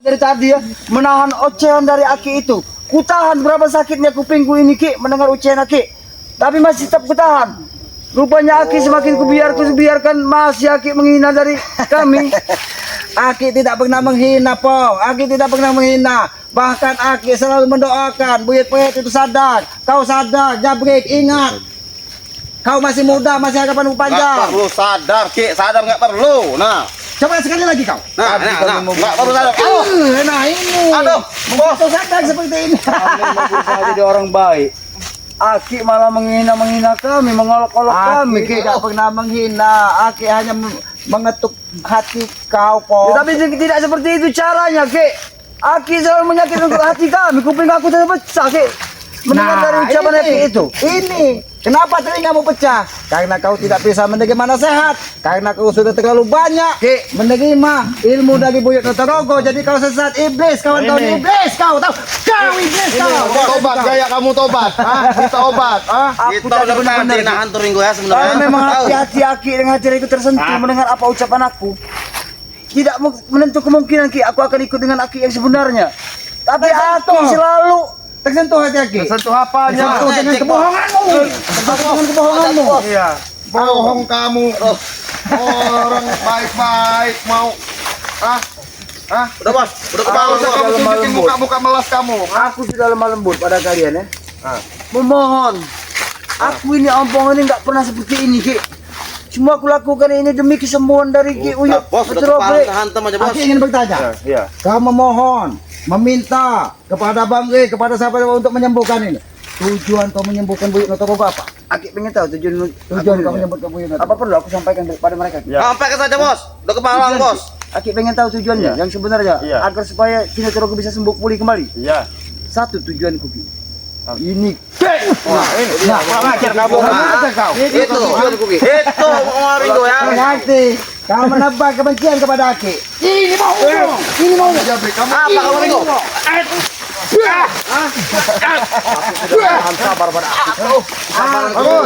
Dari tadi ya menahan ocehan dari Aki itu. Kutahan berapa sakitnya kupingku ini Ki mendengar ocehan Aki. Tapi masih tetap kutahan. Rupanya Aki semakin kubiarkan masih Aki menghina dari kami. Aki tidak pernah menghina Po. Aki tidak pernah menghina. Bahkan Aki selalu mendoakan Buyut Payet itu sadar. Kau sadar, Jabrik, ingat. Kau masih muda, masih harapan panjang. Nggak perlu sadar, Ki. Sadar nggak perlu. Nah. Coba sekali lagi kau. Nah, nggak perlu sadar. Nah ini. Aduh, Bos sadar seperti ini. Kami mau berusaha jadi orang baik. Aki malah menghina kami, mengolok-olok kami. Aki tidak pernah menghina. Aki hanya mengetuk hati kau kok. Ya, tapi tidak seperti itu caranya, Ki. Aki selalu menyakitkan hati kami. Kuping aku sudah pecah, Ki. Mendengar dari ucapan Aki itu. Ini. Kenapa telingamu pecah? Karena kau tidak bisa menerima nasihat. Karena kau sudah terlalu banyak menerima ilmu dari Buyut Notorogo. Jadi kau sesat iblis, kawan-kawan iblis. Kau tahu? Kau iblis kau. Tobat, gaya kamu tobat. Kita obat. Aku tidak benar-benar nahan turingo ya sebenarnya. Kalau memang hati-hati Aki dengan hati itu tersentuh mendengar apa ucapan aku. Tidak menentu kemungkinan Ki aku akan ikut dengan Aki yang sebenarnya. Tapi Aki selalu tersentuh hati Aki. Tersentuh apanya? Tersentuh dengan kebohonganmu. Tersentuh dengan kebohonganmu. Iya. Bohong kamu. Orang baik-baik mau. Udah bos. Udah kepala kamu tunjukin muka-muka melas kamu. Aku sudah lemah lembut pada kalian ya. Memohon. Aku ini ompong ini nggak pernah seperti ini Ki. Cuma aku lakukan ini demi kesembuhan dari Ki Uyut. Bos, udah kepala hantam aja bos. Aku ingin bertanya. Iya. Kau memohon, meminta kepada Bang untuk siapa untuk menyembuhkan ini. Tujuan kau menyembuhkan Buyut Notorogo apa? Aki pengen tahu tujuan kau menyembuhkan Buyut Notorogo. Apa perlu aku sampaikan kepada mereka? Sampaikan saja bos. Udah kepala bos. Aki pengen tahu tujuannya yang sebenarnya agar supaya Ki Notorogo bisa sembuh pulih kembali. Iya. Satu tujuan Ki. Ini. Nah, ngajar kamu. Itu tujuan Ki. Itu Ringo ya. Berarti kau menebak kebencian kepada Aki. Ini mau. Ini mau. Apa kamu Ringo? Sabar pada aku.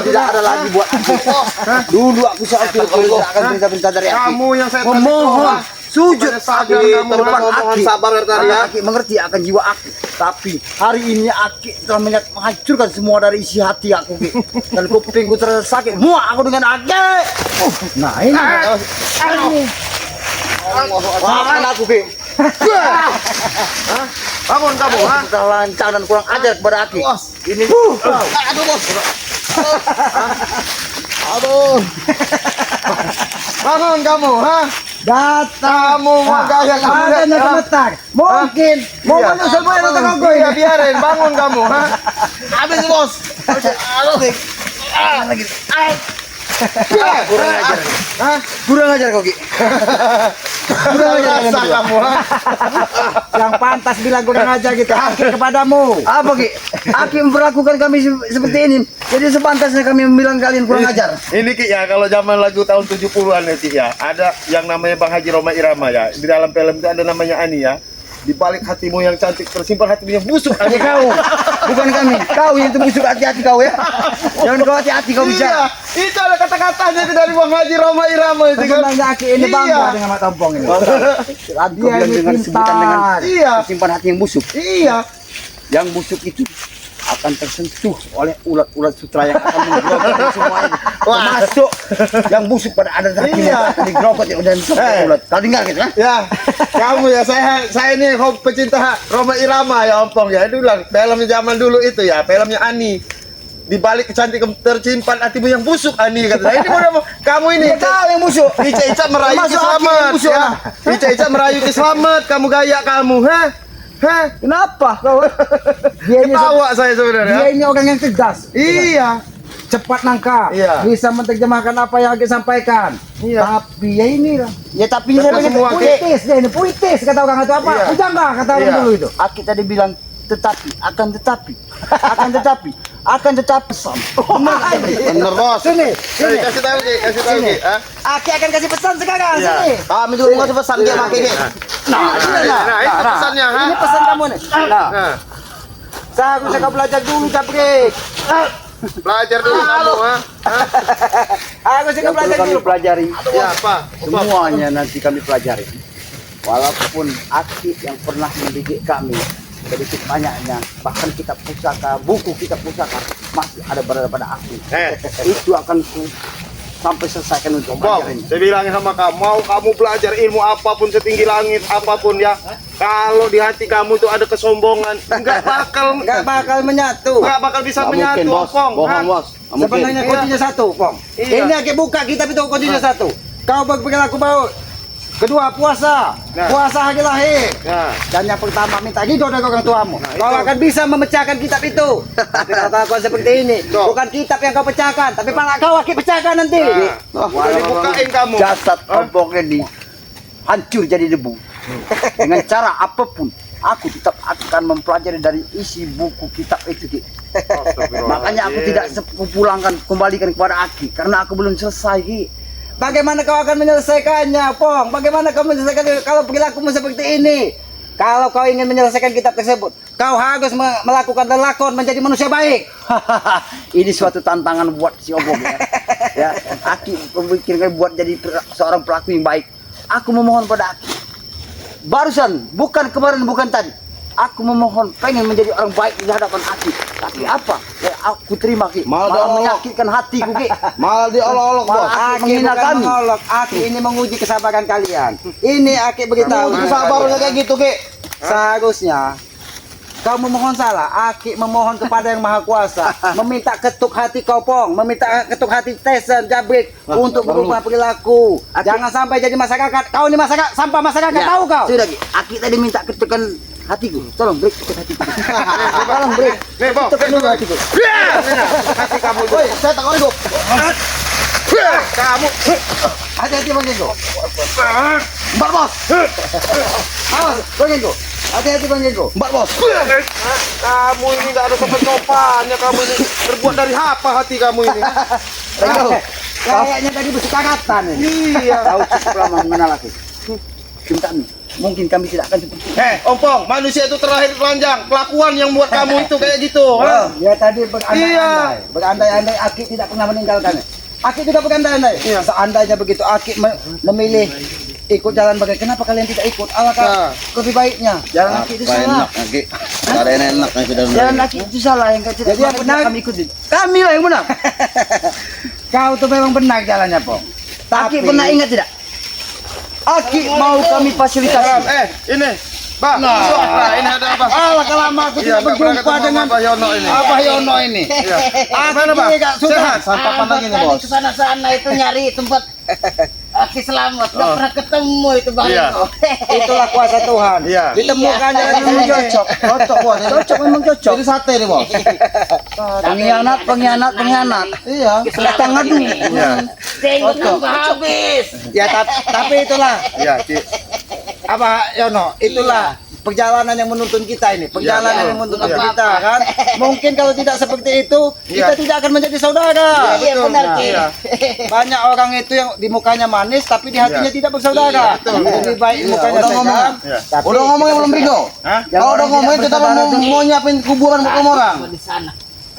Tidak ada lagi buat aku. Dulu aku saat itu tidak akan berita-berita dari Aki. Kamu yang saya memohon sujud Aki depan Aki. sabar dari ya. Aki mengerti akan jiwa Aki. Tapi hari ini Aki telah menghancurkan semua dari isi hati aku Ki. Dan kupingku terasa sakit. Muak aku dengan Aki. Nah ini. Maafkan aku Ki. Bangun kamu, Sudah lancang dan kurang ajar kepada Aki. Ini. Aduh bos. Aduh. Bangun kamu, Datang. Kamu mau gaya kamu Adanya gemetar. Mungkin mau menyusul Buyut Notorogo ini. biarin, bangun kamu, Habis bos. Aduh. Lagi. Kurang ajar. Kurang ajar kau Ki. Kurang ajar Rasa kamu, Yang pantas bilang kurang ajar gitu Aki kepadamu. Apa Ki? Aki memperlakukan kami seperti ini. Jadi sepantasnya kami bilang kalian kurang ajar. Ini Ki ya, kalau zaman lagu tahun 70-an ya Ki ya, ada yang namanya Bang Haji Roma Irama ya. Di dalam film itu ada namanya Ani ya. Di balik hatimu yang cantik tersimpan hatimu yang busuk. Hati kau, bukan kami. Kau yang itu busuk hati-hati kau ya. Jangan kau hati-hati kau bicara. Itu ada kata-katanya itu dari Bang Haji Roma Irama itu kan. Sebenarnya Aki ini bangga dengan mata ompong ini. Dia ini dengan sebutan dengan simpan hati yang busuk. Iya. Yang busuk itu akan tersentuh oleh ulat-ulat sutra yang akan menggerogoti semuanya. Termasuk yang busuk pada ada hatinya akan digerogoti dan ulat. Kau dengar gitu kan? Ya, kamu ya, saya ini pecinta Roma Irama ya ompong ya. Itu bilang filmnya zaman dulu itu ya, filmnya Ani. Di balik kecantikan tersimpan hatimu yang busuk Ani kata saya. Ini mau kamu ini Kau yang busuk. Ica merayu Ki Slamet ya. Ica merayu Ki Slamet, kamu gaya kamu, Kenapa kau? Dia ini Ketawa saya sebenarnya. Dia ini orang yang tegas. Iya. Cepat nangkap. Iya. Bisa menerjemahkan apa yang Aki sampaikan. Iya. Tapi ya inilah. Ya tapi saya pengen semua, puitis dia ini puitis kata orang itu apa? Iya. Ujangga kata orang Iya. dulu itu. Aki tadi bilang tetapi akan tetapi pesan. Bener bos. Sini. Kasih tahu Ki, Sini. Aki akan kasih pesan sekarang sini. Kami dulu ngasih pesan dia pakai Ki. Nah, Itu pesannya, Ini pesan kamu nih. Nah, Nah, seharusnya kau belajar dulu Jabrik. belajar dulu kamu, Harusnya kau belajar dulu. pelajari Ya, apa? semuanya nanti kami pelajari. walaupun Aki yang pernah mendidik kami sedikit banyaknya, bahkan kitab pusaka, buku kitab pusaka masih ada berada pada aku. Itu akan ku sampai selesaikan untuk Bang, pelajaran. saya bilangin sama kamu, mau kamu belajar ilmu apapun setinggi langit apapun ya, kalau di hati kamu itu ada kesombongan, nggak bakal menyatu. nggak bakal bisa Nggak menyatu, mungkin, bos. Opong. Bohong, Hah? bos. Nggak Sebenarnya mungkin. kuncinya satu, Pong. Iya. Ini Aki buka kitab itu kuncinya satu. Kau berperilaku baik. Kedua, puasa. Nah. Puasa hari lahir. Nah, Dan yang pertama, minta ridho dari orang tuamu. Nah, Kau itu. akan bisa memecahkan kitab itu. Tapi kalau kau seperti ini, Tuh. bukan kitab yang kau pecahkan, tapi pala kau Aki pecahkan nanti. Nah. Udah dibukain kamu. Jasad Opong ini hancur jadi debu. Dengan cara apapun, aku tetap akan mempelajari dari isi buku kitab itu, Ki. Makanya aku tidak pulangkan, kembalikan kepada Aki karena aku belum selesai, Ki. Bagaimana kau akan menyelesaikannya, Pong? Bagaimana kau menyelesaikan kalau perilakumu seperti ini? Kalau kau ingin menyelesaikan kitab tersebut, kau harus melakukan lakon menjadi manusia baik. Ini suatu tantangan buat si Opong ya. Ya, Aki memikirkan buat jadi seorang pelaku yang baik. Aku memohon pada Aki. Barusan, bukan kemarin, bukan tadi. Aku memohon pengen menjadi orang baik di hadapan Aki. Tapi apa? Ya, aku terima, Ki. Malah Malah diolok. menyakitkan hatiku, Ki. Malah diolok-olok, Malah bos. Aki Aki menghina bukan kami. mengolok, Aki ini menguji kesabaran kalian. Ini Aki beritahu. Sabarnya kayak gitu, Ki. Seharusnya kau memohon salah, Aki memohon kepada yang Maha Kuasa, meminta ketuk hati kau, Pong, meminta ketuk hati Tesen, Jabrik untuk berubah perilaku. Jangan sampai jadi masyarakat. Kau ini masyarakat, sampah masyarakat, Ya, tahu kau? Sudah, Ki. Aki tadi minta ketukan hatiku. Tolong break ketuk hatiku. Tolong break. Nih, Bang. Ketukan dulu hatiku. Hati kamu itu. Woi, saya takut itu. Kamu. Hati-hati Bang Genggo. Mbak Bos. Awas, Bang Genggo. Hati-hati Bang Genggo. Mbak Bos. Kamu ini nggak ada sopan-sopannya. Kamu ini terbuat dari apa hati kamu ini? Tengok. Kayaknya tadi besi karatan ini. Iya. Tahu cukup lama mengenal aku. Cinta kami. Mungkin kami tidak akan seperti itu. Ompong, manusia itu terlahir telanjang. Kelakuan yang buat kamu itu kayak gitu. Oh, dia tadi Iya. berandai-andai. Berandai-andai Aki tidak pernah meninggalkannya. Aki juga berandai-andai. Iya. Seandainya begitu Aki memilih ikut jalan bagai, kenapa kalian tidak ikut? Alangkah Nah. lebih baiknya. Jalan Aki itu salah. Aki. Ada yang enak yang sudah. Jalan Aki itu salah yang tidak. Jadi yang benar kami ikutin. Kami lah yang benar. Kau tuh memang benar jalannya, Pong. Aki pernah ingat tidak? Aki mau kami fasilitasi. Ini. Bang, nah, ini ada apa? Alah kelama aku Iya, tidak nggak pernah berjumpa ketemu dengan Abah Yono ini. Abah Yono ini. Iya. Aki Mana, Bang? tidak sudah. Sehat? Santapan lagi nih, Bos. Kesana-sana itu nyari tempat Aki selamat, nggak pernah ketemu itu Bang Iya. Eko. Itulah kuasa Tuhan. Iya. Ditemukan jalan Memang ini cocok. Cocok, Bos. Cocok memang cocok. Jadi sate nih, Bos. Pengkhianat. Iya. Kita ngadu. Iya. Jenggot nambah habis. Ya tapi itulah Iya, Ki. apa Yono, itulah perjalanan yang menuntun kita ini, perjalanan Iya, yang menuntun iya. kita kan. Mungkin kalau tidak seperti itu, kita Iya. tidak akan menjadi saudara. Iya betul. benar Nah, Ki. iya. Banyak orang itu yang di mukanya manis tapi di hatinya Iya. tidak bersaudara. Iya, betul. Lebih baik Iya, mukanya udah segan. ngomong. Iya. Tapi Udah ngomongnya belum Rigo? Hah? Kalau udah ngomongin kita mau nyiapin kuburan buat kamu orang. Di sana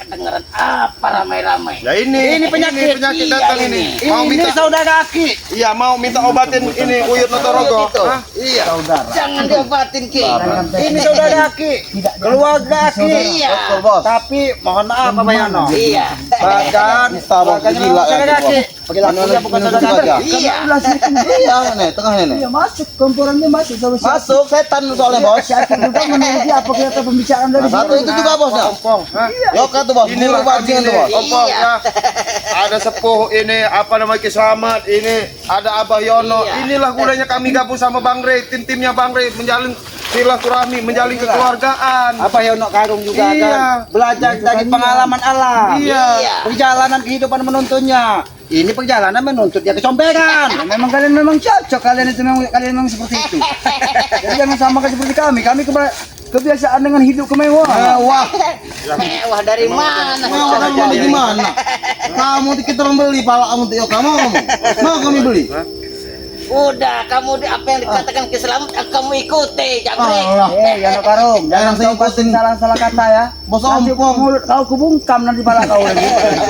kedengeran apa ramai-ramai. Ya ini penyakit. penyakit Iya, datang ini. ini. Mau ini minta saudara Aki. Iya, mau minta obatin ini Uyut Notorogo. Gitu. Hah? Iya. Saudara. Jangan diobatin Ki. Ini saudara Aki. Keluarga Aki. Iya. Betul, Bos. Tapi mohon maaf Pak Yono. Iya. Bahkan Sabar, keluarganya gila memang ya, saudara Aki. Bos. Perilakunya bukan saudara Aki. Iya. Iya, nih, tengah ini. Iya masuk, komporannya masuk sama si Masuk setan soalnya, Bos. Si Aki juga meneliti apa kata pembicaraan dari Satu itu juga, Bos. Ya. Ompong, hah? Yoka tuh, Bos. Inilah Guru bajingan kami tuh, Bos. nih, Ompong Iya. ya. Ada sepuh ini apa namanya Ki Slamet, ini ada Abah Yono. Iya. Inilah gunanya kami gabung sama Bang Rey, tim-timnya Bang Rey menjalin silaturahmi, menjalin kekeluargaan. Apa Yono Karung juga Iya. kan belajar dari pengalaman alam. Iya. Perjalanan kehidupan menuntunnya. Ini perjalanan menuntut dia kecomberan. Memang kalian memang cocok, kalian itu memang kalian memang seperti itu. Jadi jangan samakan seperti kami. Kami kebiasaan dengan hidup kemewahan. Wah, Mewah dari mana? orang mau gimana? Kamu kita orang beli pala kamu tuh, Yoka mau kamu? Mau kami beli? Udah, kamu apa yang dikatakan Ki Selamat, kamu ikuti, jangan Allah. Yono Karung, jangan saya kau kasih ikutin. salah-salah kata ya. Bos Nanti Ompong. mulut kau kubungkam nanti pala kau lagi.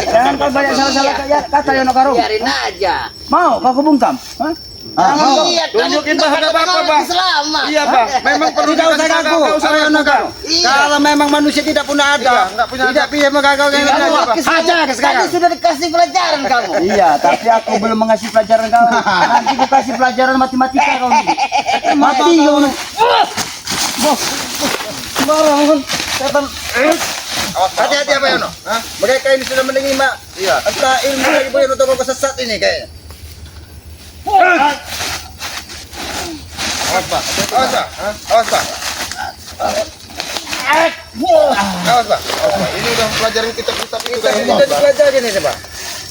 Jangan kau banyak salah-salah kata Yono Karung. biarin aja. Mau kau kubungkam? Hah? Iya, kamu Tunjukin tidak Bang, ada pada apa, kenal Bang? Islam. Iya bang, memang perlu Tidak usah dikasih gagu. nggak usah Ayo, gagu. gagu. Iya. Kalau memang manusia tidak punya Iya, adab, nggak punya tidak adab. bisa menggagau yang Iya, ada. Bang. Saja sekarang. Tadi sudah dikasih pelajaran kamu. Iya, tapi aku belum mengasih pelajaran kau. Nanti aku kasih pelajaran matematika kau ini. Mati kau ini. Sembarangan. Setan. Hati-hati apa Yono? Hah? Mereka ini sudah menerima Iya. entah ilmu dari Boyo Notoko sesat ini kayaknya. Awas bang, awas bang, Hah? awas bang. Awas bang, ini udah pelajarin kitab-kitab itu Kita kan kita bang. dipelajari nih, Pak.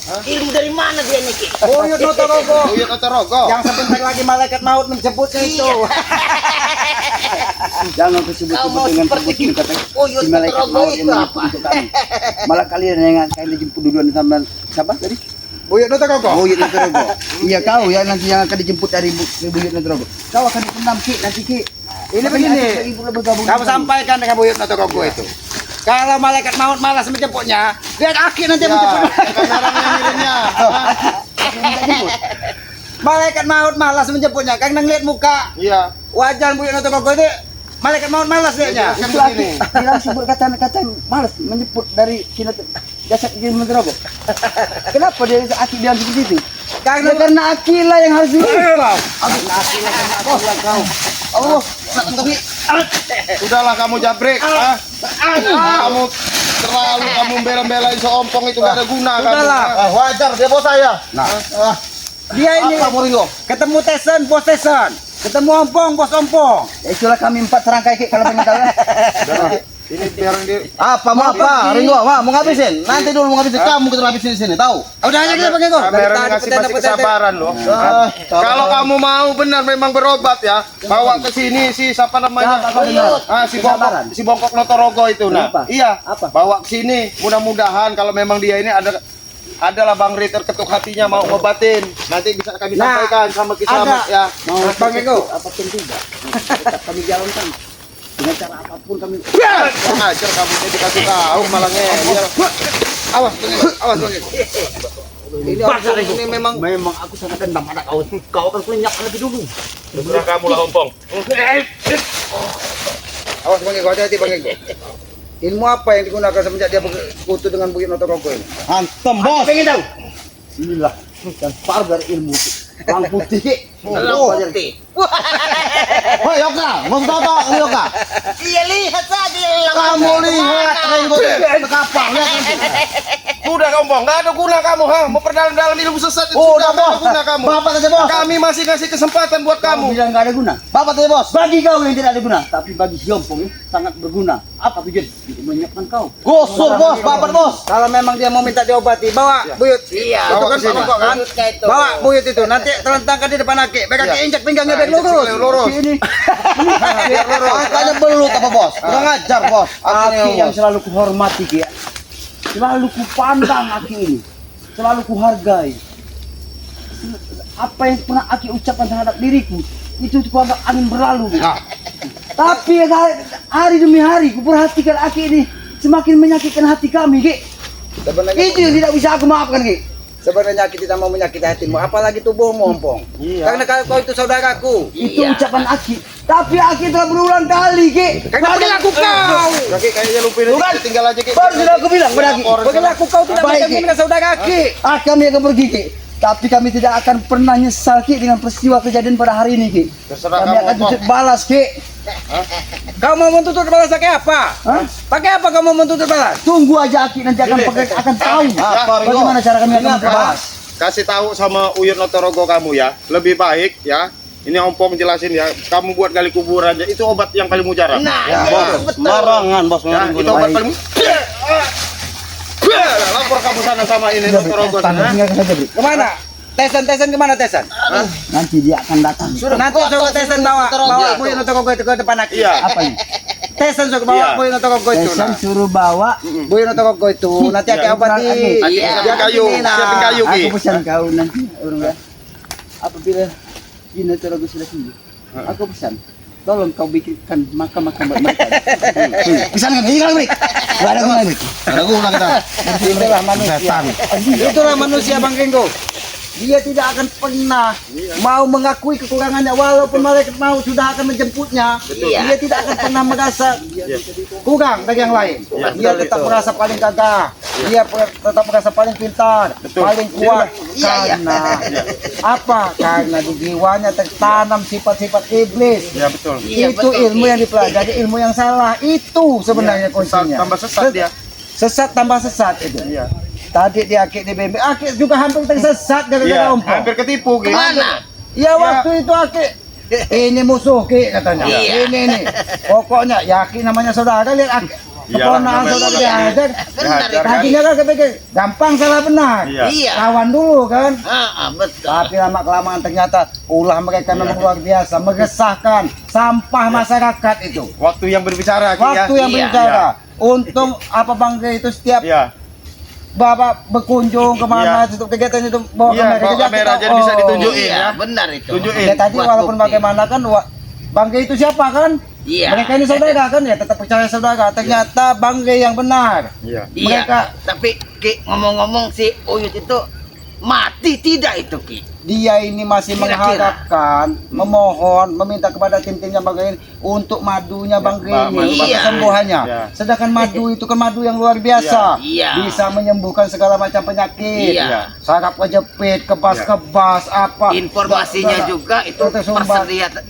Ilmu dari mana dia nih, Ki? Boyo Notoko. Buyut atau rogo? Yang sebentar lagi malaikat maut menjemputnya itu. Jangan Kau mau disebut-sebut dengan seperti sebut kata Boyo si malaikat Notoko maut itu yang menjemput apa? untuk kami. Malah kalian yang akan dijemput duluan sama siapa tadi? Boyo Notoko. Buyut Notoko. Iya kau ya nanti yang akan dijemput dari Buyut Notoko. Kau akan dipendam Ki nanti Ki. Ini begini. Kamu sampaikan dengan Boyo Notoko itu. Kalau malaikat maut malas menjemputnya, lihat Aki nanti Ya, menjemput. kamera yang ngirimnya. Malaikat maut malas menjemputnya, karena ngeliat muka Iya. wajah Boyo Notoko itu, malaikat maut malas lihatnya. Kan Itu begini. Aki bilang sebut kata malas menjemput dari Cina jasad di Notoko. Kenapa dia Aki bilang seperti itu? Karena Karena Aki lah yang harus dihukum. Allah, Udahlah kamu jabrek, ah. Kamu terlalu kamu bela-belain seompong itu gak ada guna kamu. Udahlah. Ah, wajar dia bos saya. Nah. dia ini Apa Moringo? ketemu Tesen, bos Tesen, ketemu Ompong, bos Ompong. Ya itulah kami 4 serangkai Ki kalau pengen tahu. Ini biar dia Apa mau apa? Ringo, mau ngabisin? Nanti dulu mau ngabisin kamu kita habisin di sini, tahu? Udah aja kita pakai kok. kamera ngasih masih kesabaran loh. Kalau kamu mau benar memang berobat ya, bawa ke sini si siapa namanya? Si Bongkok Notorogo itu nah. Kenapa? Iya. Apa? Bawa ke sini. Mudah-mudahan kalau memang dia ini adalah Bang Ri terketuk hatinya mau ngobatin. Nanti bisa kami Nah, sampaikan sama Kisamat ya. Mau Bang Eko. apapun tidak. Tetap kami jalankan. Dengan cara apapun kami. Ajar kamu ini dikasih tahu malah ngeyel. Awas, awas Bang Eko. Ini memang Aku sangat dendam pada kau. Kau akan kulenyap lebih dulu. Terserah kamu lah Ompong. awas Bang Eko, hati-hati Bang Eko. Ilmu apa yang digunakan semenjak dia bersekutu dengan Boyo Notoko ini? Hantem, bos. Pengen tahu? Inilah dan par dari ilmu itu. Bang putih Ki. Belum bukti. Hoi, Yoka, mau tahu Yoka? Iya, lihat saja. Kamu lihat, Ringo, kapal, lihat nanti. Sudah Ompong, enggak ada guna kamu ha. Mau perdalam-dalam ilmu sesat itu Oh, sudah udah, enggak ada bos. guna kamu. Bapak saja, bos. Kami masih kasih kesempatan buat Kamu kamu. bilang nggak ada guna. Bapak tadi, bos. Bagi kau yang tidak ada guna, tapi bagi si Ompong ini sangat berguna. Apa tujuan? Untuk menyiapkan kau. Gosur, bos. Bapak, bos. Kalau memang dia mau minta diobati, bawa Buyut. Iya, Itu kan bawa ke sini. pokok kan? Buyut kayak itu. Bawa Buyut itu, nanti telentangkan di depan Aki. Mereka Iya. injak pinggangnya biar Injak lurus. sikile lurus. Si ini Biar lurus. Makanya belut apa, bos? Kurang ajar, bos. Aki yang Bos. selalu kuhormati Ki. Selalu kupandang Aki ini. Selalu kuhargai. Apa yang pernah Aki ucapkan terhadap diriku itu kuanggap angin berlalu. Ki. Nah. Tapi hari demi hari kuperhatikan Aki ini semakin menyakitkan hati kami Ki. Sebenarnya, Itu yang tidak bisa aku maafkan Ki. sebenarnya Aki tidak mau menyakiti hatimu, apalagi tubuhmu, Ompong. Iya. Karena kau itu saudaraku. Itu Iya. ucapan Aki. Tapi Aki telah berulang kali Ki. Karena perilaku kau. Oke, kayaknya lupin aja, tinggal aja Ki. Baru sudah aku bilang pada Aki. Perilaku kau tidak Baik, menjamin Ki. dengan saudara Aki. Kami akan pergi Ki. Tapi kami tidak akan pernah nyesal Ki dengan peristiwa kejadian pada hari ini Ki. Terserah Kami kamu, akan Ompong. tuntut balas Ki. Kau mau menuntut balas pakai apa? Hah? Pakai apa kamu menuntut balas? Tunggu aja Aki nanti akan akan tahu Apa, Ringo? bagaimana cara kami akan membalas. Kasih tahu sama Uyut Notorogo kamu ya. Lebih baik ya. Ini Ompong jelasin ya. Kamu buat gali kuburan aja. Itu obat yang paling mujarab. Nah, Ya, iya, bos. betul. Barangan, bos. Ya, itu obat paling lapor kamu sana sama ini Notorogo sana. Tinggalkan saja Bri. Kemana? Tesen kemana Tesen? Nanti dia akan datang. Nanti coba Tesen bawa Boyo Notoko itu ke depan Aki. Iya. Apa ini? Tesen suruh Iya. bawa Boyo Notoko itu. Tesan suruh bawa. Boyo Notoko itu nanti Aki Iya. obati. Aki siapin kayu, siapin kayu Ki. Aku pesan kau nanti orang ya. Apabila Gina Torogo sudah sembuh, aku pesan. Tolong kau bikinkan makam-makam buat mereka. Pesan kan? Ini kan Bri. Gak ada guna Bri. Ada guna kita. Itulah manusia. Setan. Itulah manusia Bang Ringo. dia tidak akan pernah mau mengakui kekurangannya walaupun malaikat maut sudah akan menjemputnya. Dia tidak akan pernah merasa kurang dari yang lain. Dia tetap merasa paling gagah. Dia tetap merasa paling pintar, paling kuat. Karena apa? Karena di jiwanya tertanam sifat-sifat iblis. Ya betul. Itu ilmu yang dipelajari, ilmu yang salah. Itu sebenarnya kuncinya. Tambah sesat dia. Sesat tambah sesat itu. Iya. Tadi di Aki di BMB, Aki juga hampir tersesat gara-gara Iya, ompong. hampir ketipu gitu. Mana? Ya waktu itu Aki, ini musuh Ki katanya. Iya. Ini. Pokoknya Yaki namanya saudara, lihat Aki. Iya, Keponakan namanya saudara iya. diajar. Benar itu. Tadinya kan kepikir gampang salah benar. Iya. Iya. Lawan dulu kan. Betul. Tapi lama kelamaan ternyata ulah mereka memang luar biasa, mengesahkan sampah masyarakat itu. Waktu yang berbicara Ki, ya. Waktu yang Iya. berbicara. Untung apa Bangga itu setiap Iya. Bapak berkunjung kemana Iya. untuk kegiatan itu bawa Iya, kamera, bawa kamera, jadi bisa ditunjukin. Iya, ya. benar itu. Tunjukin. Ya tadi Buat walaupun bukti. bagaimana kan Bangga itu siapa kan? Iya. Mereka ini saudara kan ya tetap percaya saudara. Ternyata Bangga yang benar. Iya. Iya. Mereka- Tapi Ki ngomong-ngomong si Uyut itu mati tidak itu Ki? Dia ini masih Kira-kira. mengharapkan, memohon, meminta kepada tim-timnya Bangga ini untuk madunya Bangga madu ini, Bangga. kesembuhannya. Iya. Sedangkan madu itu kan madu yang luar biasa. Iya. Bisa menyembuhkan segala macam penyakit. Iya. Saraf kejepit, kebas-kebas, apa. Informasinya juga itu Tersumbat.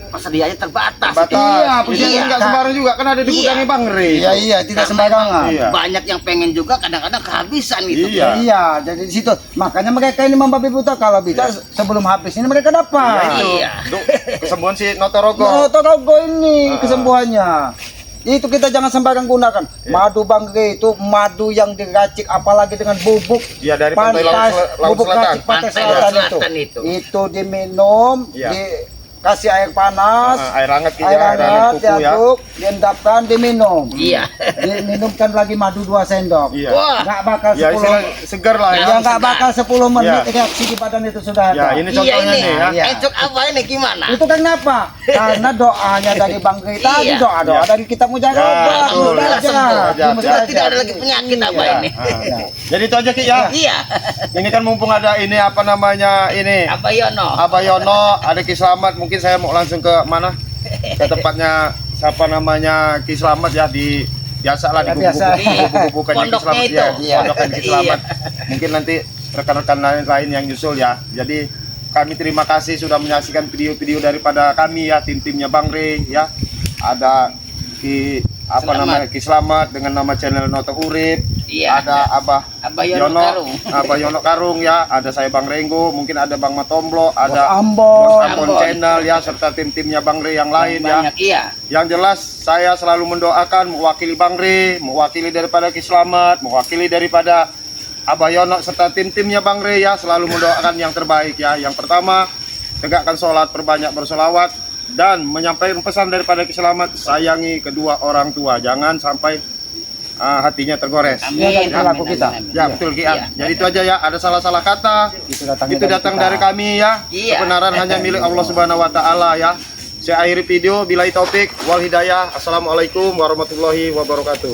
persediaannya terbatas. Batas. Iya, Iya, iya. enggak sembarang juga kan ada di Iya. gudangnya Bang Rey. Iya, iya, tidak sembarangan. Iya. Banyak yang pengen juga kadang-kadang kehabisan itu. Iya. Iya, jadi di situ. Makanya mereka ini membabi buta kalau bisa sebelum habis ini mereka dapat. Iya. Duh, kesembuhan si Notorogo. Nah, Torogo ini kesembuhannya. Itu kita jangan sembarang gunakan. Madu Bangga itu madu yang diracik apalagi dengan bubuk Iya, dari pantai Laut bubuk Selatan. racik pantai Pantai Laut selatan Selatan itu. itu. Itu diminum, Iya. dikasih air panas, Air hangat Ki, air ya, hangat, kuku ya. diaduk, diendapkan, diminum. Iya. Diminumkan lagi madu 2 sendok. Iya. Wah. Nggak bakal Ya, 10 istilah segar lah ya. Ya nggak bakal 10 menit Iya. reaksi di badan itu sudah Ya, ada. ini Iya contohnya ini. nih ya. Iya. Esok apa ini gimana? Itu kan kenapa? Karena doanya dari Bang Rey tadi, Iya. doa-doa dari kita mujarabah. Ya, betul. Alhamdulillah sembuh. Ya, Sudah ya. tidak ada lagi penyakit apa Iya. ini. Ya. Jadi itu aja Ki ya. Iya. Ini kan mumpung ada ini apa namanya ini Apa Yono? Abah Yono, ada Ki Slamet, mungkin saya mau langsung ke mana? Ke tempatnya siapa namanya Ki Slamet ya di biasa lah di Ya, biasa. buku-bukunya Ki Pondoknya Slamet itu. ya, Iya. pondoknya Ki Slamet. Mungkin nanti rekan-rekan lain yang nyusul ya. Jadi kami terima kasih sudah menyaksikan video-video daripada kami ya, tim-timnya Bang Rey ya. Ada Ki apa Slamet. namanya Ki Slamet dengan nama channel Noto Urip. Iya. Ada Abah Abah Yono Karung. Abah Yono Karung ya, ada saya Bang Renggo, mungkin ada Bang Matomblo, ada Ambon. Bos Ambon Ambon. Channel ya, serta tim-timnya Bang Rey yang lain ya. Banyak iya. Yang jelas saya selalu mendoakan mewakili Bang Rey, mewakili daripada Ki Slamet, mewakili daripada Abah Yono serta tim-timnya Bang Rey ya, selalu mendoakan yang terbaik ya. Yang pertama, tegakkan sholat, perbanyak bersolawat, dan menyampaikan pesan daripada Ki Slamet, sayangi kedua orang tua, jangan sampai hatinya tergores. Ini adalah perilaku kita. Ya betul Ki. Iya. Jadi itu aja ya. Ada salah-salah kata. Itu datang dari kami ya. Iya. Kebenaran hanya milik Allah Subhanahu Wa Taala ya. Saya akhiri video. Billahi taufik wal hidayah. Assalamualaikum warahmatullahi wabarakatuh.